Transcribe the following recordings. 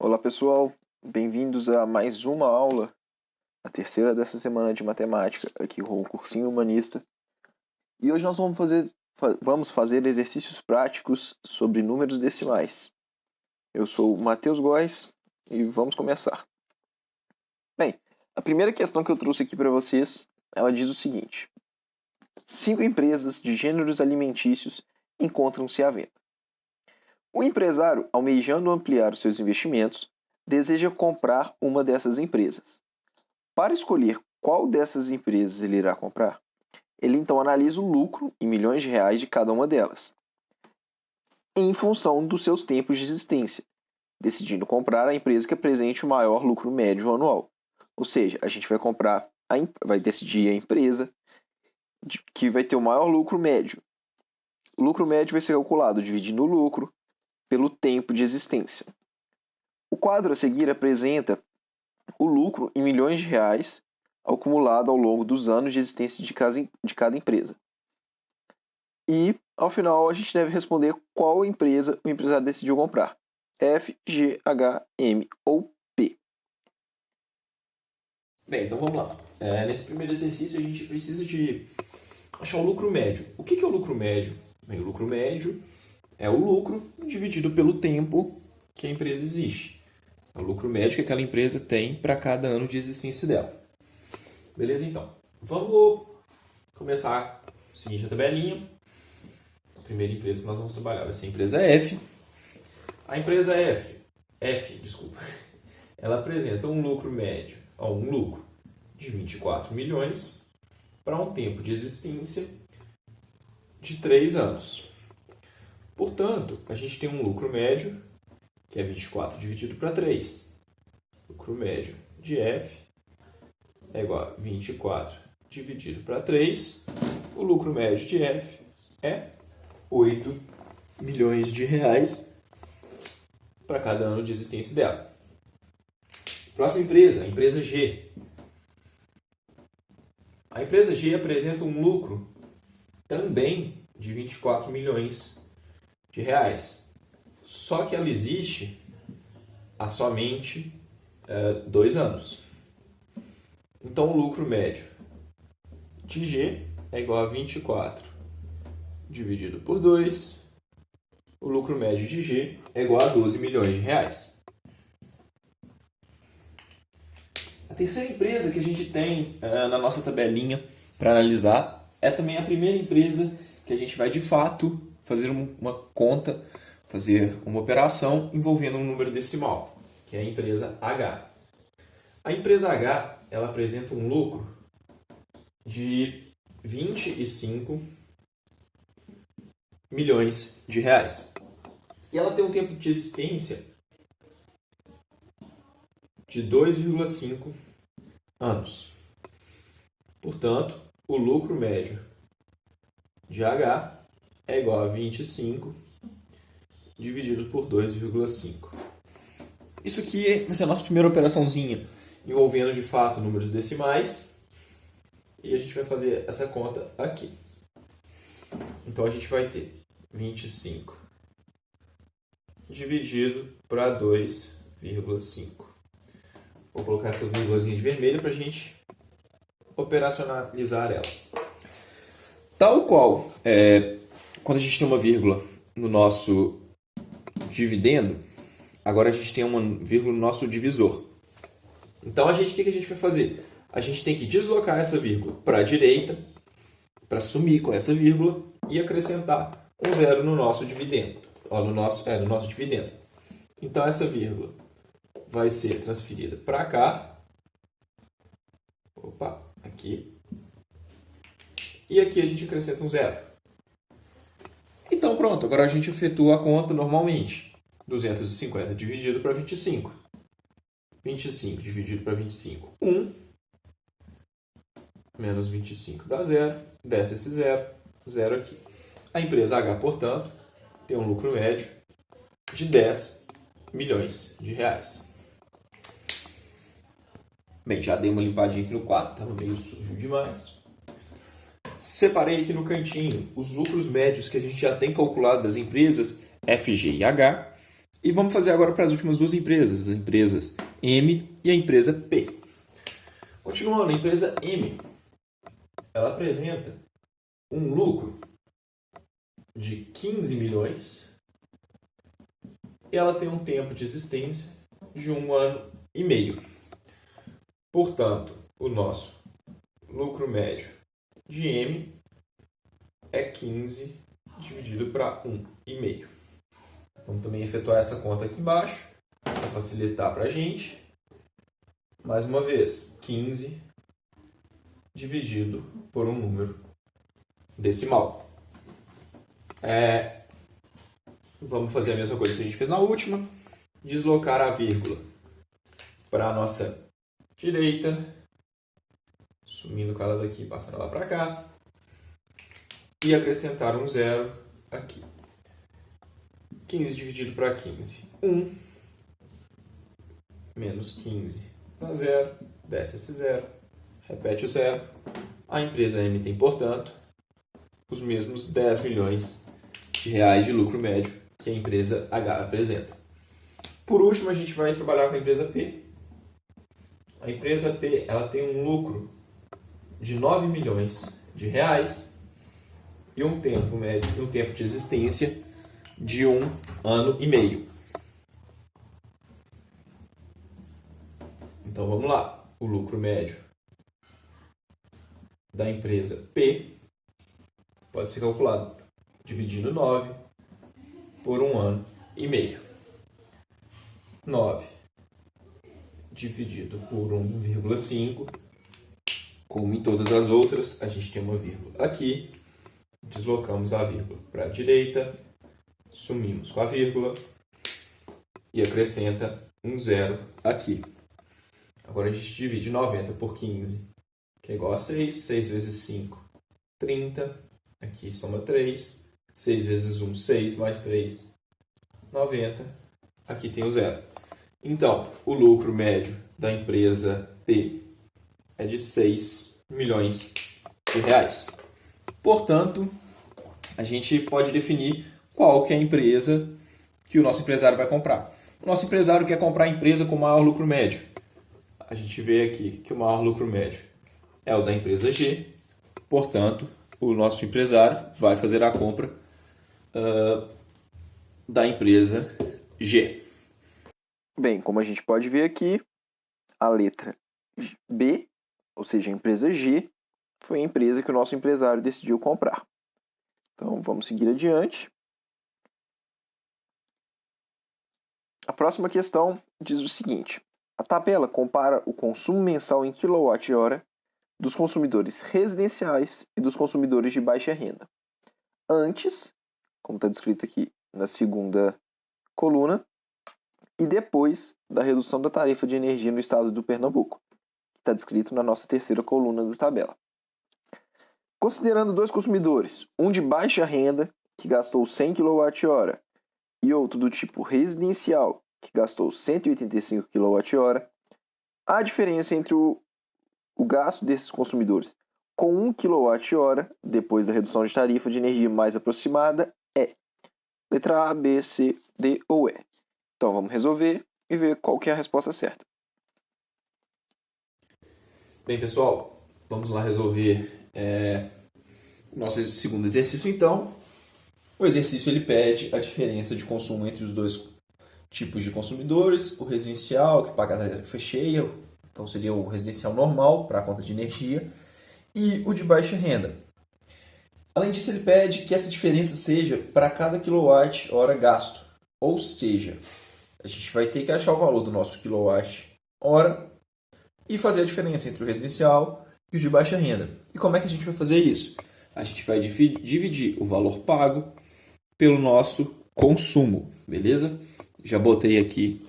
Olá pessoal, bem-vindos a mais uma aula, a terceira dessa semana de matemática, aqui com o Cursinho Humanista. E hoje nós vamos fazer exercícios práticos sobre números decimais. Eu sou o Matheus Góes e vamos começar. Bem, a primeira questão que eu trouxe aqui para vocês, ela diz o seguinte: 5 empresas de gêneros alimentícios encontram-se à venda. O empresário, almejando ampliar os seus investimentos, deseja comprar uma dessas empresas. Para escolher qual dessas empresas ele irá comprar, ele então analisa o lucro em milhões de reais de cada uma delas, em função dos seus tempos de existência, decidindo comprar a empresa que apresente o maior lucro médio anual. Ou seja, a gente vai decidir a empresa que vai ter o maior lucro médio. O lucro médio vai ser calculado dividindo o lucro pelo tempo de existência. O quadro a seguir apresenta o lucro em milhões de reais acumulado ao longo dos anos de existência de cada empresa. E, ao final, a gente deve responder qual empresa o empresário decidiu comprar: F, G, H, M ou P. Bem, então vamos lá. Nesse primeiro exercício a gente precisa de achar o lucro médio. O que é o lucro médio? Bem, o lucro médio é o lucro dividido pelo tempo que a empresa existe. É o lucro médio que aquela empresa tem para cada ano de existência dela. Beleza, então? Vamos começar seguinte a tabelinha. A primeira empresa que nós vamos trabalhar vai ser a empresa F. A empresa F, ela apresenta um lucro médio, um lucro de 24 milhões para um tempo de existência de 3 anos. Portanto, a gente tem um lucro médio, que é 24 dividido para 3. O lucro médio de F é igual a 24 dividido para 3. O lucro médio de F é 8 milhões de reais para cada ano de existência dela. Próxima empresa, a empresa G. A empresa G apresenta um lucro também de 24 milhões de reais. Só que ela existe há somente 2 anos. Então, o lucro médio de G é igual a 24 dividido por 2. O lucro médio de G é igual a 12 milhões de reais. A terceira empresa que a gente tem na nossa tabelinha para analisar é também a primeira empresa que a gente vai, de fato, fazer uma conta, fazer uma operação envolvendo um número decimal, que é a empresa H. A empresa H, ela apresenta um lucro de 25 milhões de reais. E ela tem um tempo de existência de 2,5 anos. Portanto, o lucro médio de H é igual a 25 dividido por 2,5. Isso aqui vai ser a nossa primeira operaçãozinha envolvendo, de fato, números decimais. E a gente vai fazer essa conta aqui. Então, a gente vai ter 25 dividido para 2,5. Vou colocar essa vírgulazinha de vermelho para a gente operacionalizar ela. Tal qual, quando a gente tem uma vírgula no nosso dividendo, agora a gente tem uma vírgula no nosso divisor. Então, o que a gente vai fazer? A gente tem que deslocar essa vírgula para a direita, para sumir com essa vírgula e acrescentar um zero no nosso dividendo. No nosso dividendo. Então, essa vírgula vai ser transferida para cá. Aqui. E aqui a gente acrescenta um zero. Então, pronto. Agora a gente efetua a conta normalmente. 250 dividido para 25. 25 dividido para 25, 1. Menos 25 dá 0. Desce esse 0. 0 aqui. A empresa H, portanto, tem um lucro médio de 10 milhões de reais. Bem, já dei uma limpadinha aqui no quadro, estava meio sujo demais. Separei aqui no cantinho os lucros médios que a gente já tem calculado das empresas F, G e H. E vamos fazer agora para as últimas duas empresas, as empresas M e a empresa P. Continuando, a empresa M, ela apresenta um lucro de 15 milhões e ela tem um tempo de existência de 1 ano e meio. Portanto, o nosso lucro médio de M é 15 dividido para 1,5. Vamos também efetuar essa conta aqui embaixo, para facilitar para a gente. Mais uma vez, 15 dividido por um número decimal. Vamos fazer a mesma coisa que a gente fez na última. Deslocar a vírgula para a nossa direita, sumindo com ela daqui, passando ela para cá. E acrescentar um zero aqui. 15 dividido para 15, 1. Menos 15 dá zero, desce esse zero, repete o zero. A empresa M tem, portanto, os mesmos 10 milhões de reais de lucro médio que a empresa H apresenta. Por último, a gente vai trabalhar com a empresa P. A empresa P, ela tem um lucro de 9 milhões de reais e um tempo médio, um tempo de existência de 1 ano e meio. Então vamos lá. O lucro médio da empresa P pode ser calculado dividindo 9 por 1 ano e meio. 9 dividido por 1,5, como em todas as outras, a gente tem uma vírgula aqui. Deslocamos a vírgula para a direita, sumimos com a vírgula e acrescenta um zero aqui. Agora a gente divide 90 por 15, que é igual a 6. 6 vezes 5, 30. Aqui soma 3. 6 vezes 1, 6, mais 3, 90. Aqui tem o zero. Então, o lucro médio da empresa P é de 6 milhões de reais. Portanto, a gente pode definir qual que é a empresa que o nosso empresário vai comprar. O nosso empresário quer comprar a empresa com maior lucro médio. A gente vê aqui que o maior lucro médio é o da empresa G. Portanto, o nosso empresário vai fazer a compra da empresa G. Bem, como a gente pode ver aqui, a letra B, ou seja, a empresa G, foi a empresa que o nosso empresário decidiu comprar. Então, vamos seguir adiante. A próxima questão diz o seguinte: a tabela compara o consumo mensal em kWh dos consumidores residenciais e dos consumidores de baixa renda. Antes, como está descrito aqui na segunda coluna, e depois da redução da tarifa de energia no estado do Pernambuco, que está descrito na nossa terceira coluna da tabela. Considerando dois consumidores, um de baixa renda, que gastou 100 kWh, e outro do tipo residencial, que gastou 185 kWh, a diferença entre o gasto desses consumidores com 1 kWh, depois da redução de tarifa de energia mais aproximada, é letra A, B, C, D ou E. Então vamos resolver e ver qual que é a resposta certa. Bem, pessoal, vamos lá resolver o nosso segundo exercício, então. O exercício ele pede a diferença de consumo entre os dois tipos de consumidores, o residencial, que paga a tarifa cheia, então seria o residencial normal para a conta de energia, e o de baixa renda. Além disso, ele pede que essa diferença seja para cada quilowatt-hora gasto, ou seja, a gente vai ter que achar o valor do nosso quilowatt-hora e fazer a diferença entre o residencial e o de baixa renda. E como é que a gente vai fazer isso? A gente vai dividir o valor pago pelo nosso consumo, beleza? Já botei aqui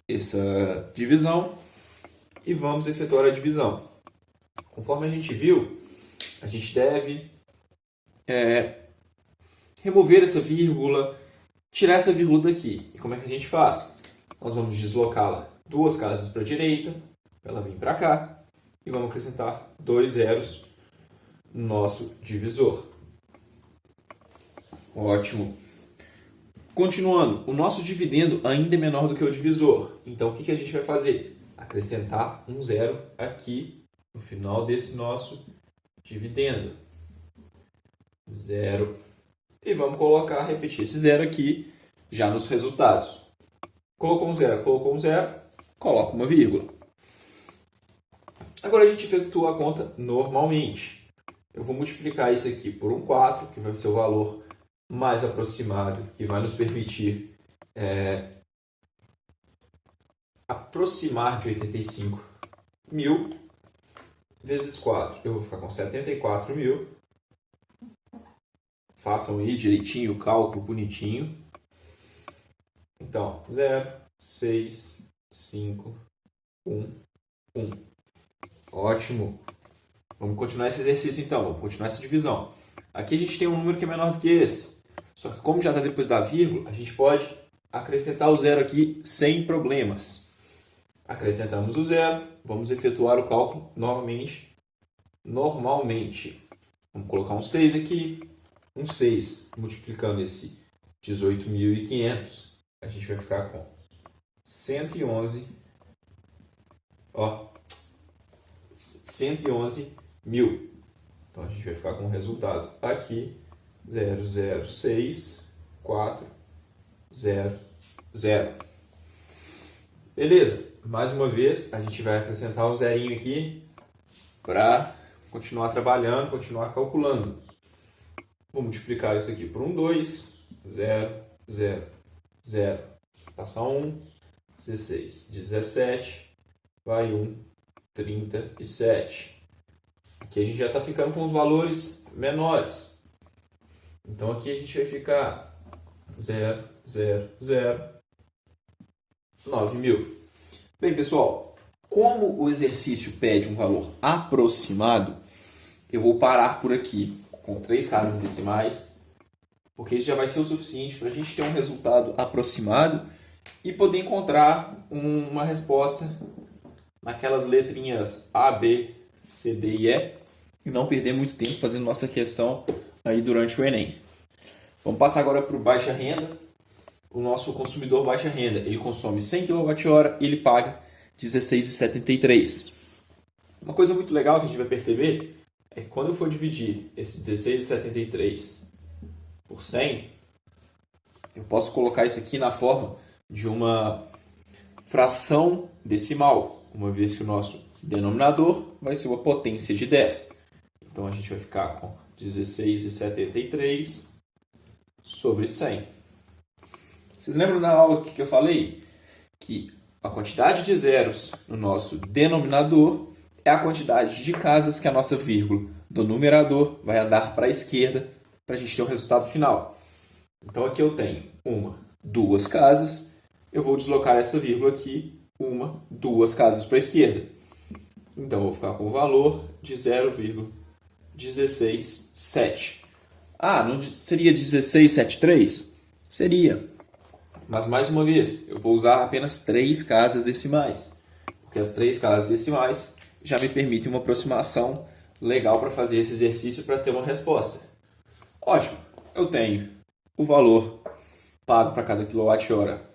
essa divisão e vamos efetuar a divisão. Conforme a gente viu, a gente deve remover essa vírgula, tirar essa vírgula daqui. E como é que a gente faz? Nós vamos deslocá-la 2 casas para a direita, ela vem para cá, e vamos acrescentar 2 zeros no nosso divisor. Ótimo. Continuando, o nosso dividendo ainda é menor do que o divisor. Então, o que a gente vai fazer? Acrescentar um zero aqui no final desse nosso dividendo. Zero. E vamos repetir esse zero aqui já nos resultados. Colocou um zero, coloca uma vírgula. Agora a gente efetua a conta normalmente. Eu vou multiplicar isso aqui por um 4, que vai ser o valor mais aproximado, que vai nos permitir aproximar de 85 mil, vezes 4. Eu vou ficar com 74 mil. Façam aí direitinho o cálculo, bonitinho. Então, 0, 6, 5, 1, 1. Ótimo. Vamos continuar esse exercício então, vamos continuar essa divisão. Aqui a gente tem um número que é menor do que esse. Só que como já está depois da vírgula, a gente pode acrescentar o zero aqui sem problemas. Acrescentamos o zero, vamos efetuar o cálculo normalmente. Vamos colocar um 6 aqui. Um 6 multiplicando esse 18.500, a gente vai ficar com 111 mil. Então, a gente vai ficar com o resultado aqui, 0,06400. Beleza? Mais uma vez, a gente vai acrescentar um zerinho aqui para continuar trabalhando, continuar calculando. Vou multiplicar isso aqui por 2, 0, 0, 0. Passa 1, 16, 17, vai 1, 37. Aqui a gente já está ficando com os valores menores. Então aqui a gente vai ficar 0, 0, 0, 9 mil. Bem, pessoal, como o exercício pede um valor aproximado, eu vou parar por aqui com 3 casas decimais, porque isso já vai ser o suficiente para a gente ter um resultado aproximado e poder encontrar uma resposta naquelas letrinhas A, B, C, D e E e não perder muito tempo fazendo nossa questão aí durante o Enem. Vamos passar agora para o baixa renda. O nosso consumidor baixa renda, ele consome 100 kWh e ele paga R$16,73. Uma coisa muito legal que a gente vai perceber é que quando eu for dividir esse 16,73 por 100, eu posso colocar isso aqui na forma de uma fração decimal, uma vez que o nosso denominador vai ser uma potência de 10. Então, a gente vai ficar com 16,73 sobre 100. Vocês lembram da aula que eu falei? Que a quantidade de zeros no nosso denominador é a quantidade de casas que a nossa vírgula do numerador vai andar para a esquerda para a gente ter o resultado final. Então, aqui eu tenho 1, 2 casas. Eu vou deslocar essa vírgula aqui, 1, 2 casas para a esquerda. Então, eu vou ficar com o valor de 0,167. Ah, não seria 1673? Seria. Mas, mais uma vez, eu vou usar apenas 3 casas decimais. Porque as 3 casas decimais já me permitem uma aproximação legal para fazer esse exercício para ter uma resposta. Ótimo. Eu tenho o valor pago para cada quilowatt-hora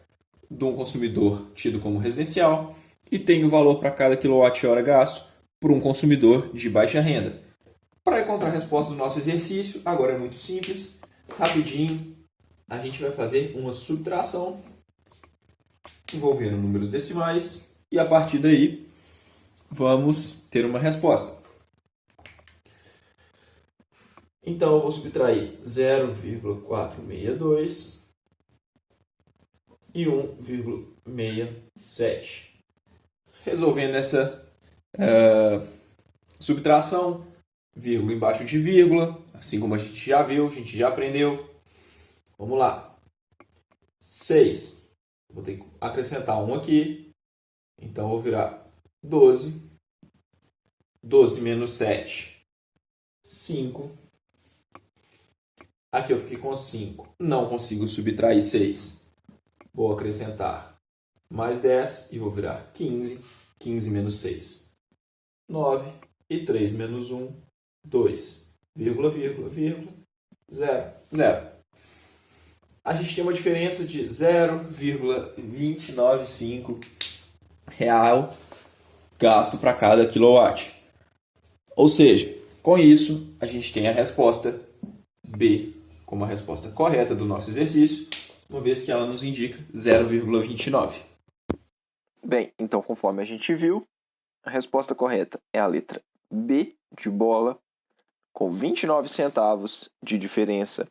de um consumidor tido como residencial e tenho o valor para cada quilowatt-hora gasto por um consumidor de baixa renda. Para encontrar a resposta do nosso exercício, agora é muito simples, rapidinho, a gente vai fazer uma subtração envolvendo números decimais e a partir daí vamos ter uma resposta. Então eu vou subtrair 0,462 e 1,67. Resolvendo essa subtração, vírgula embaixo de vírgula, assim como a gente já viu, a gente já aprendeu. Vamos lá. 6. Vou ter que acrescentar 1 aqui. Então, vou virar 12. 12 menos 7, 5. Aqui eu fiquei com 5. Não consigo subtrair 6. Vou acrescentar mais 10 e vou virar 15. 15 menos 6, 9. E 3 menos 1, 2. Vírgula, vírgula, vírgula, 0, 0. a gente tem uma diferença de 0,295 real gasto para cada quilowatt. Ou seja, com isso, a gente tem a resposta B como a resposta correta do nosso exercício, uma vez que ela nos indica 0,29. Bem, então conforme a gente viu, a resposta correta é a letra B de bola, com 29 centavos de diferença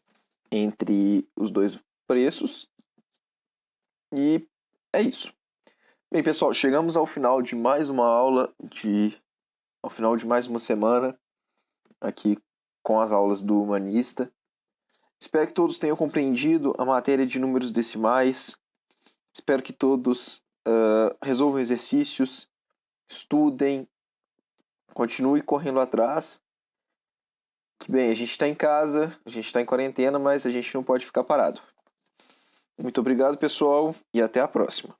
entre os dois preços. E é isso. Bem, pessoal, chegamos ao final de mais uma aula, ao final de mais uma semana aqui com as aulas do Humanista. Espero que todos tenham compreendido a matéria de números decimais. Espero que todos resolvam exercícios, estudem, continuem correndo atrás. Que bem, a gente está em casa, a gente está em quarentena, mas a gente não pode ficar parado. Muito obrigado, pessoal, e até a próxima.